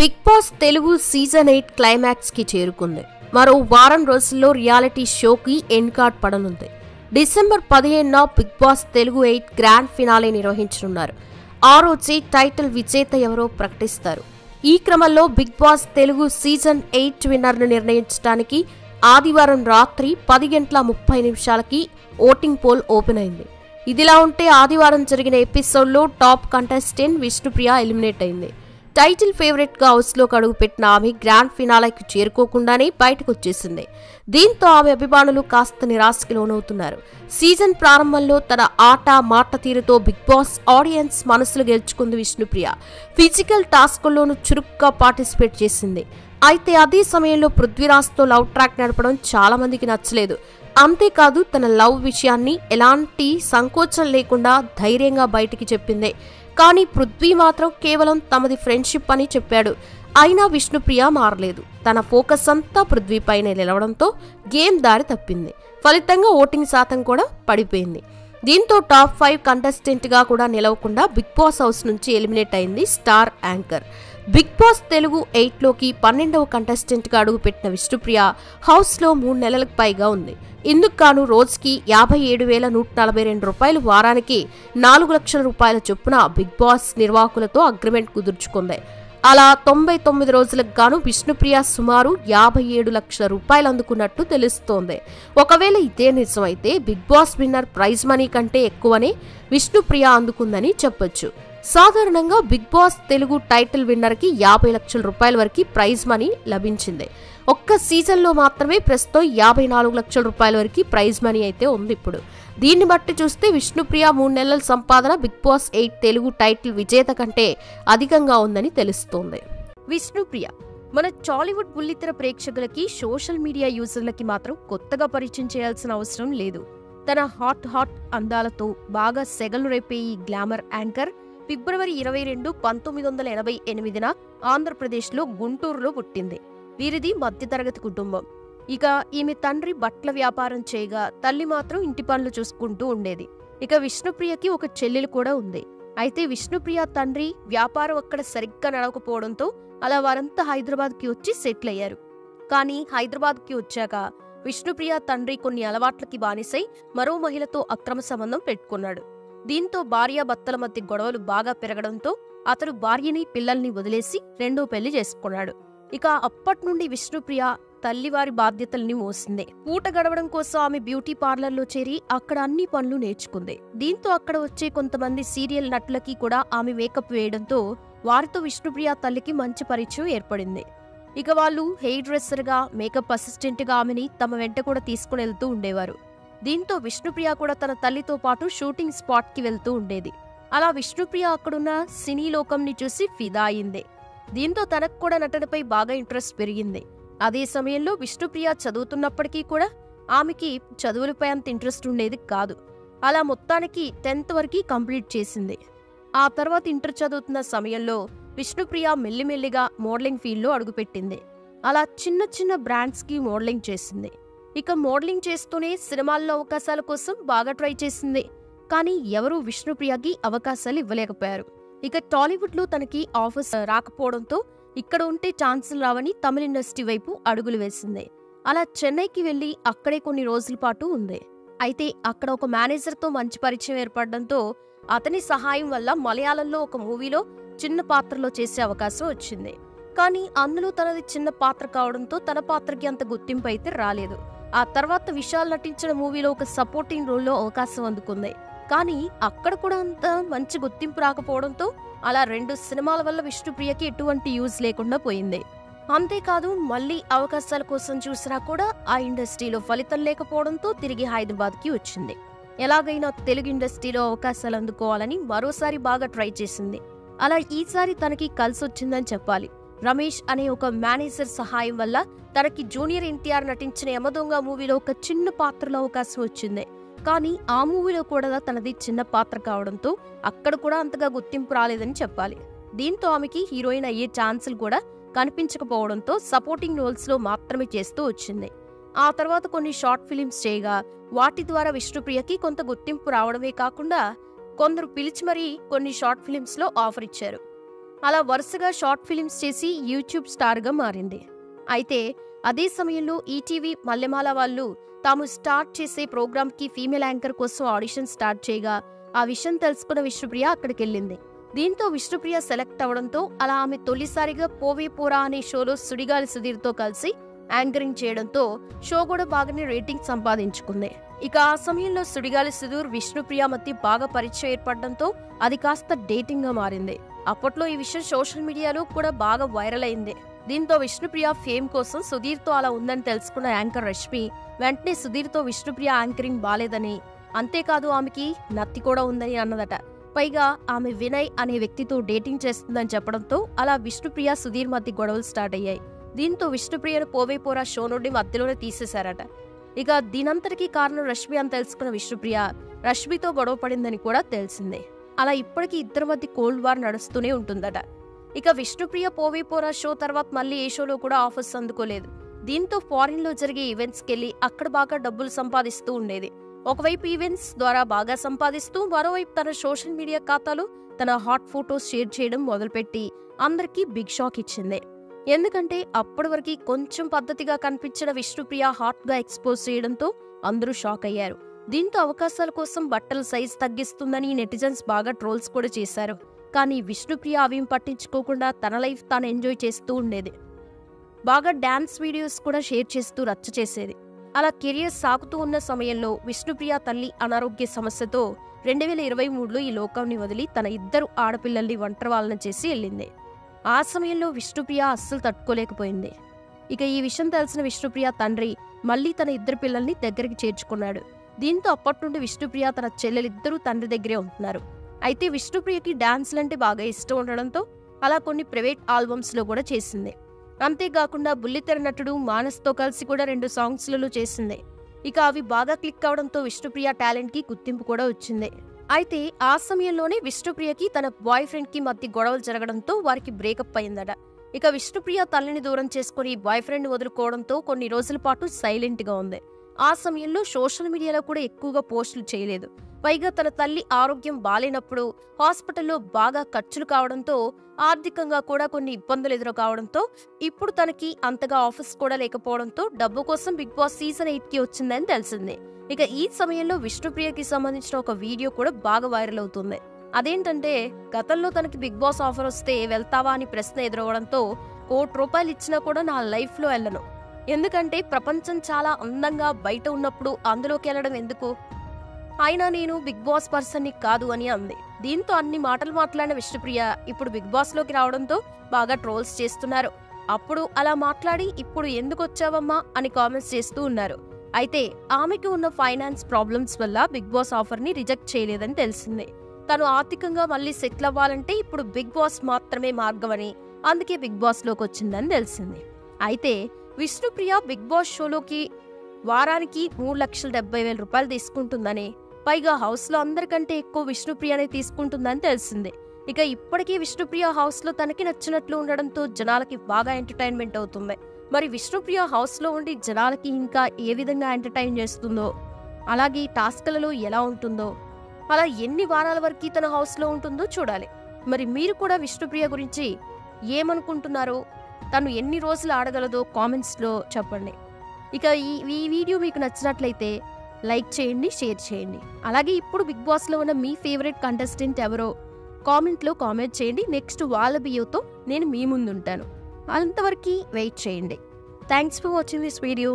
Big Boss Telugu season 8 climax కి చేరుకుంది. మరో వారం రోజుల్లో రియాలిటీ షోకి ఎండ్ కార్డ్ పడనుంది. డిసెంబర్ 15న Bigg Boss Telugu 8 grand finale నిర్వహించనున్నారు. ఆ రోజే టైటిల్ విజేత ఎవరో ప్రకటిస్తారు. ఈ క్రమంలో బిగ్ బాస్ తెలుగు సీజన్ 8 విన్నర్ను నిర్ణయించడానికి ఆదివారం రాత్రి 10:30 ఓటింగ్ పోల్ ఓపెన్ అయింది. ఇదిలా ఉంటే ఆదివారం జరిగిన ఎపిసోడ్లో టాప్ కంటెస్టెంట్ విష్ణుప్రియ ఎలిమినేట్ అయింది. టైటిల్ ఫేవరెట్ గా హౌస్లోకి అడుగుపెట్టిన ఆమె గ్రాండ్ ఫినాలేకి చేరుకోకుండానే బయటకు వచ్చేసింది. దీంతో ఆమె అభిమానులు కాస్త నిరాశకి లోనవుతున్నారు. సీజన్ ప్రారంభంలో తన ఆట మాట తీరుతో బిగ్ బాస్ ఆడియన్స్ మనసులు గెలుచుకుంది విష్ణుప్రియ. ఫిజికల్ టాస్కుల్లోనూ చురుగ్గా పార్టిసిపేట్ చేసింది. అయితే అదే సమయంలో పృథ్వీరాజ్తో లవ్ ట్రాక్ నడపడం చాలా మందికి నచ్చలేదు. అంతేకాదు తన లవ్ విషయాన్ని ఎలాంటి సంకోచం లేకుండా ధైర్యంగా బయటికి చెప్పింది. కానీ పృథ్వీ మాత్రం కేవలం తమది ఫ్రెండ్షిప్ అని చెప్పాడు. అయినా విష్ణుప్రియ మారలేదు. తన ఫోకస్ అంతా పృథ్వీపైనే నిలవడంతో గేమ్ దారి తప్పింది. ఫలితంగా ఓటింగ్ శాతం కూడా పడిపోయింది. దీంతో టాప్ 5 కంటెస్టెంట్ గా కూడా నిలవకుండా బిగ్ బాస్ హౌస్ నుంచి ఎలిమినేట్ అయింది star anchor. Bigg Boss Telugu 8లోకి 12వ కంటెస్టెంట్ గా అడుగుపెట్టిన విష్ణుప్రియ హౌస్ లో 3 నెలలకు పైగా ఉంది. ఇందుకు గాను రోజుకి 57,142 రూపాయలు, వారానికి 4 లక్షల రూపాయల చొప్పున బిగ్ బాస్ నిర్వాహకులతో అగ్రిమెంట్ కుదుర్చుకుంది. అలా 99 రోజులకు గాను విష్ణుప్రియ సుమారు 57 లక్షల రూపాయలు అందుకున్నట్టు తెలుస్తోంది. ఒకవేళ ఇదే నిజమైతే Bigg Boss winner prize money కంటే ఎక్కువనే విష్ణుప్రియ అందుకుందని చెప్పొచ్చు. సాధారణంగా Bigg Boss Telugu title winner కి 50 లక్షల రూపాయల వరకు ప్రైజ్ మనీ లభించింది. ఒక్క సీజన్లో మాత్రమే ప్రస్తుతం 54 లక్షల రూపాయల వరకు ప్రైజ్ మనీ అయితే ఉంది. ఇప్పుడు దీన్ని బట్టి చూస్తే విష్ణుప్రియ 3 నెలల సంపాదన బిగ్ బాస్ 8 తెలుగు టైటిల్ విజేత కంటే అధికంగా ఉందని తెలుస్తోంది. విష్ణుప్రియ మన టాలీవుడ్ బుల్లితెర ప్రేక్షకులకి, సోషల్ మీడియా యూజర్లకి మాత్రం కొత్తగా పరిచయం చేయాల్సిన అవసరం లేదు. తన హాట్ అందాలతో బాగా సెగలు రేపే ఈ గ్లామర్ యాంకర్ ఫిబ్రవరి 22, 1988న ఆంధ్రప్రదేశ్లో గుంటూరులో పుట్టింది. వీరిది మధ్యతరగతి కుటుంబం. ఇక ఈమె తండ్రి బట్టల వ్యాపారం చేయగా తల్లి మాత్రం ఇంటి పనులు చూసుకుంటూ ఉండేది. ఇక విష్ణుప్రియకి ఒక చెల్లెలు కూడా ఉంది. అయితే విష్ణుప్రియ తండ్రి వ్యాపారం అక్కడ సరిగ్గా నడవకపోవడంతో అలా వారంతా హైదరాబాద్కి వచ్చి సెటిల్ అయ్యారు. కానీ హైదరాబాద్కి వచ్చాక విష్ణుప్రియ తండ్రి కొన్ని అలవాట్లకి బానిసై మరో మహిళతో అక్రమ సంబంధం పెట్టుకున్నాడు. దీంతో భార్యాభర్తల మధ్య గొడవలు బాగా పెరగడంతో అతడు భార్యని పిల్లల్ని వదిలేసి రెండో పెళ్లి చేసుకున్నాడు. ఇక అప్పటి నుండి విష్ణుప్రియ తల్లివారి బాధ్యతల్ని మోసింది. పూట గడవడం కోసం ఆమె బ్యూటీ పార్లర్లో చేరి అక్కడ అన్ని పనులు నేర్చుకుంది. దీంతో అక్కడ వచ్చే కొంతమంది సీరియల్ నటులకి కూడా ఆమె మేకప్ వేయడంతో వారితో విష్ణుప్రియ తల్లికి మంచి పరిచయం ఏర్పడింది. ఇక వాళ్ళు హెయిర్ డ్రెస్సర్ గా, మేకప్ అసిస్టెంట్ గా ఆమెని తమ వెంట కూడా తీసుకుని వెళ్తూ ఉండేవారు. దీంతో విష్ణుప్రియ కూడా తన తల్లితో పాటు షూటింగ్ స్పాట్ కి వెళ్తూ ఉండేది. అలా విష్ణుప్రియ అక్కడున్న సినీ లోకంని చూసి ఫిదా అయింది. దీంతో తనకు కూడా నటనపై బాగా ఇంట్రెస్ట్ పెరిగింది. అదే సమయంలో విష్ణుప్రియ చదువుతున్నప్పటికీ కూడా ఆమెకి చదువులపై అంత ఇంట్రెస్ట్ ఉండేది కాదు. అలా మొత్తానికి 10th వరకు కంప్లీట్ చేసింది. ఆ తర్వాత ఇంటర్ చదువుతున్న సమయంలో విష్ణుప్రియ మెల్లిమెల్లిగా మోడలింగ్ ఫీల్డ్లో అడుగుపెట్టింది. అలా చిన్న బ్రాండ్స్ కి మోడలింగ్ చేసింది. ఇక మోడలింగ్ చేస్తూనే సినిమాల్లో అవకాశాల కోసం బాగా ట్రై చేసింది. కానీ ఎవరూ విష్ణుప్రియకి అవకాశాలు ఇవ్వలేకపోయారు. ఇక టాలీవుడ్ లో తనకి ఆఫర్స్ రాకపోవడంతో ఇక్కడ ఉంటే ఛాన్సులు రావని తమిళ ఇండస్ట్రీ వైపు అడుగులు వేసింది. అలా చెన్నైకి వెళ్లి అక్కడే కొన్ని రోజుల పాటు ఉంది. అయితే అక్కడ ఒక మేనేజర్తో మంచి పరిచయం ఏర్పడడంతో అతని సహాయం వల్ల మలయాళంలో ఒక మూవీలో చిన్న పాత్రలో చేసే అవకాశం వచ్చింది. కానీ అందులో తనది చిన్న పాత్ర కావడంతో తన పాత్రకి అంత గుర్తింపు అయితే రాలేదు. ఆ తర్వాత విశాల్ నటించిన మూవీలో ఒక సపోర్టింగ్ రోల్లో అవకాశం అందుకుంది. కానీ అక్కడ కూడా అంత మంచి గుర్తింపు రాకపోవడంతో అలా 2 సినిమాల వల్ల విష్ణుప్రియకి ఎటువంటి యూజ్ లేకుండా పోయింది. అంతేకాదు మళ్లీ అవకాశాల కోసం చూసినా కూడా ఆ ఇండస్ట్రీలో ఫలితం లేకపోవడంతో తిరిగి హైదరాబాద్కి వచ్చింది. ఎలాగైనా తెలుగు ఇండస్ట్రీలో అవకాశాలు అందుకోవాలని మరోసారి బాగా ట్రై చేసింది. అలా ఈసారి తనకి కలిసొచ్చిందని చెప్పాలి. రమేష్ అనే ఒక మేనేజర్ సహాయం వల్ల తనకి జూనియర్ ఎన్టీఆర్ నటించిన యమదొంగ మూవీలో ఒక చిన్న పాత్రలో అవకాశం వచ్చింది. కానీ ఆ మూవీలో కూడా తనది చిన్న పాత్ర కావడంతో అక్కడ కూడా అంతగా గుర్తింపు రాలేదని చెప్పాలి. దీంతో ఆమెకి హీరోయిన్ అయ్యే ఛాన్సులు కూడా కనిపించకపోవడంతో సపోర్టింగ్ రోల్స్ లో మాత్రమే చేస్తూ వచ్చింది. ఆ తర్వాత కొన్ని షార్ట్ ఫిలిమ్స్ చేయగా వాటి ద్వారా విష్ణుప్రియకి కొంత గుర్తింపు రావడమే కాకుండా కొందరు పిలిచి మరీ కొన్ని షార్ట్ ఫిలిమ్స్ లో ఆఫర్ ఇచ్చారు. అలా వరుసగా షార్ట్ ఫిలిమ్స్ చేసి యూట్యూబ్ స్టార్గా మారింది. అయితే అదే సమయంలో ఈటీవీ మల్లెమాల వాళ్ళు తాము స్టార్ట్ చేసే ప్రోగ్రామ్కి ఫీమేల్ యాంకర్ కోసం ఆడిషన్ స్టార్ట్ చేయగా ఆ విషయం తెలుసుకున్న విష్ణుప్రియ అక్కడికెళ్ళింది. దీంతో విష్ణుప్రియ సెలెక్ట్ అవడంతో అలా ఆమె తొలిసారిగా పోవే పోరా అనే షోలో సుడిగాలి సుధీర్తో కలిసి యాంకరింగ్ చేయడంతో షో కూడా బాగానే రేటింగ్ సంపాదించుకుంది. ఇక ఆ సమయంలో సుడిగాలి సుధీర్ విష్ణుప్రియ మధ్య బాగా పరిచయం ఏర్పడడంతో అది కాస్త డేటింగ్ గా మారింది. అప్పట్లో ఈ విషయం సోషల్ మీడియాలో కూడా బాగా వైరల్ అయింది. దీంతో విష్ణుప్రియ ఫేమ్ కోసం సుధీర్తో అలా ఉందని తెలుసుకున్న యాంకర్ రష్మి వెంటనే సుధీర్తో విష్ణుప్రియ యాంకరింగ్ బాలేదని, అంతేకాదు ఆమెకి నత్తి కూడా ఉందని అన్నదట. పైగా ఆమె వినయ్ అనే వ్యక్తితో డేటింగ్ చేస్తుందని చెప్పడంతో అలా విష్ణుప్రియ సుధీర్ మధ్య గొడవలు స్టార్ట్ అయ్యాయి. దీంతో విష్ణుప్రియను పోవే పోరా షో నుండి మధ్యలోనే తీసేశారట. ఇక దీనంతటికీ కారణం రష్మి అని తెలుసుకున్న విష్ణుప్రియ రష్మితో గొడవ పడిందని కూడా తెలిసిందే. అలా ఇప్పటికీ ఇద్దరి మధ్య కోల్డ్ వార్ నడుస్తూనే ఉంటుందట. ఇక విష్ణుప్రియ పోవే పోరా షో తర్వాత మళ్ళీ ఏ షోలో కూడా ఆఫర్స్ అందుకోలేదు. దీంతో ఫారిన్ లో జరిగే ఈవెంట్స్కి వెళ్లి అక్కడ బాగా డబ్బులు సంపాదిస్తూ ఉండేది. ఒకవైపు ఈవెంట్స్ ద్వారా బాగా సంపాదిస్తూ మరోవైపు తన సోషల్ మీడియా ఖాతాలో తన హాట్ ఫోటోస్ షేర్ చేయడం మొదలుపెట్టి అందరికీ బిగ్ షాక్ ఇచ్చింది. ఎందుకంటే అప్పటి వరకు కొంచెం పద్ధతిగా కనిపించిన విష్ణుప్రియ హాట్ గా ఎక్స్పోజ్ చేయడంతో అందరూ షాక్ అయ్యారు. దీంతో అవకాశాల కోసం బట్టల సైజ్ తగ్గిస్తుందని నెటిజన్స్ బాగా ట్రోల్స్ కూడా చేశారు. కానీ విష్ణుప్రియ అవేం పట్టించుకోకుండా తన లైఫ్ తాను ఎంజాయ్ చేస్తూ ఉండేది. బాగా డాన్స్ వీడియోస్ కూడా షేర్ చేస్తూ రచ్చ చేసేది. అలా కెరియర్ సాగుతూ ఉన్న సమయంలో విష్ణుప్రియ తల్లి అనారోగ్య సమస్యతో 2023లో ఈ లోకాన్ని వదిలి తన ఇద్దరు ఆడపిల్లల్ని ఒంటరి వాళ్ళని చేసి వెళ్ళింది. ఆ సమయంలో విష్ణుప్రియ అస్సలు తట్టుకోలేకపోయింది. ఇక ఈ విషయం తెలిసిన విష్ణుప్రియ తండ్రి మళ్లీ తన ఇద్దరు పిల్లల్ని దగ్గరికి చేర్చుకున్నాడు. దీంతో అప్పటి నుండి విష్ణుప్రియ తన చెల్లెలిద్దరూ తండ్రి దగ్గరే ఉంటున్నారు. అయితే విష్ణుప్రియకి డాన్స్లంటే బాగా ఇష్టం ఉండడంతో అలా కొన్ని ప్రైవేట్ ఆల్బమ్స్ లో కూడా చేసింది. అంతేకాకుండా బుల్లితెర నటుడు మానస్తో కలిసి కూడా 2 సాంగ్స్లలో చేసింది. ఇక అవి బాగా క్లిక్ అవడంతో విష్ణుప్రియ టాలెంట్ కి గుర్తింపు కూడా వచ్చింది. అయితే ఆ సమయంలోనే విష్ణుప్రియకి తన బాయ్ ఫ్రెండ్ కి మధ్య గొడవలు జరగడంతో వారికి బ్రేకప్ అయిందట. ఇక విష్ణుప్రియ తల్లిని దూరం చేసుకుని బాయ్ ఫ్రెండ్ వదులుకోవడంతో కొన్ని రోజుల పాటు సైలెంట్ గా ఉంది. ఆ సమయంలో సోషల్ మీడియాలో కూడా ఎక్కువగా పోస్టులు చేయలేదు. పైగా తన తల్లి ఆరోగ్యం బాలేనప్పుడు హాస్పిటల్లో బాగా ఖర్చులు కావడంతో ఆర్థికంగా కూడా కొన్ని ఇబ్బందులు ఎదురు కావడంతో ఇప్పుడు తనకి అంతగా ఆఫీస్ కూడా లేకపోవడంతో డబ్బు కోసం బిగ్ బాస్ సీజన్ 8కి వచ్చిందని తెలిసింది. ఇక ఈ సమయంలో విష్ణుప్రియకి సంబంధించిన ఒక వీడియో కూడా బాగా వైరల్ అవుతుంది. అదేంటంటే గతంలో తనకి బిగ్ బాస్ ఆఫర్ వస్తే వెళ్తావా అని ప్రశ్న ఎదురవడంతో ₹1 కోటి ఇచ్చినా కూడా నా లైఫ్ లో వెళ్ళను, ఎందుకంటే ప్రపంచం చాలా అందంగా బయట ఉన్నప్పుడు అందులోకి వెళ్ళడం ఎందుకు, అయినా నేను బిగ్ బాస్ పర్సన్ని కాదు అని అంది. దీంతో అన్ని మాటలు మాట్లాడిన విష్ణుప్రియ ఇప్పుడు బిగ్ బాస్ లోకి రావడంతో బాగా ట్రోల్స్ చేస్తున్నారు. అప్పుడు అలా మాట్లాడి ఇప్పుడు ఎందుకు వచ్చావమ్మా అని కామెంట్స్ చేస్తూ ఉన్నారు. అయితే ఆమెకు ఉన్న ఫైనాన్స్ ప్రాబ్లమ్స్ వల్ల బిగ్ బాస్ ఆఫర్ ని రిజెక్ట్ చేయలేదని తెలిసింది. తను ఆర్థికంగా మళ్ళీ సెటిల్ అవ్వాలంటే ఇప్పుడు బిగ్ బాస్ మాత్రమే మార్గమని, అందుకే బిగ్ బాస్ లోకి వచ్చిందని తెలిసింది. అయితే విష్ణుప్రియ బిగ్ బాస్ షోలోకి వారానికి ₹3,70,000 తీసుకుంటుందని, పైగా హౌస్ లో అందరికంటే ఎక్కువ విష్ణుప్రియనే తీసుకుంటుందని తెలిసింది. ఇక ఇప్పటికీ విష్ణుప్రియ హౌస్ లో తనకి నచ్చినట్లు ఉండడంతో జనాలకి బాగా ఎంటర్టైన్మెంట్ అవుతుంది. మరి విష్ణుప్రియ హౌస్ లో ఉండి జనాలకి ఇంకా ఏ విధంగా ఎంటర్టైన్ చేస్తుందో, అలాగే టాస్క్లలో ఎలా ఉంటుందో, అలా ఎన్ని వారాల వరకు తన హౌస్ లో ఉంటుందో చూడాలి. మరి మీరు కూడా విష్ణుప్రియ గురించి ఏమనుకుంటున్నారో, తను ఎన్ని రోజులు ఆడగలదో కామెంట్స్ లో చెప్పండి. ఇక ఈ వీడియో మీకు నచ్చినట్లయితే లైక్ చేయండి, షేర్ చేయండి. అలాగే ఇప్పుడు బిగ్ బాస్ లో ఉన్న మీ ఫేవరెట్ కంటెస్టెంట్ ఎవరో కామెంట్ లో కామెంట్ చేయండి. నెక్స్ట్ వాళ్ళ బియోతో నేను మీ ముందు ఉంటాను. అంతవరకు వెయిట్ చేయండి. Thanks for watching this video.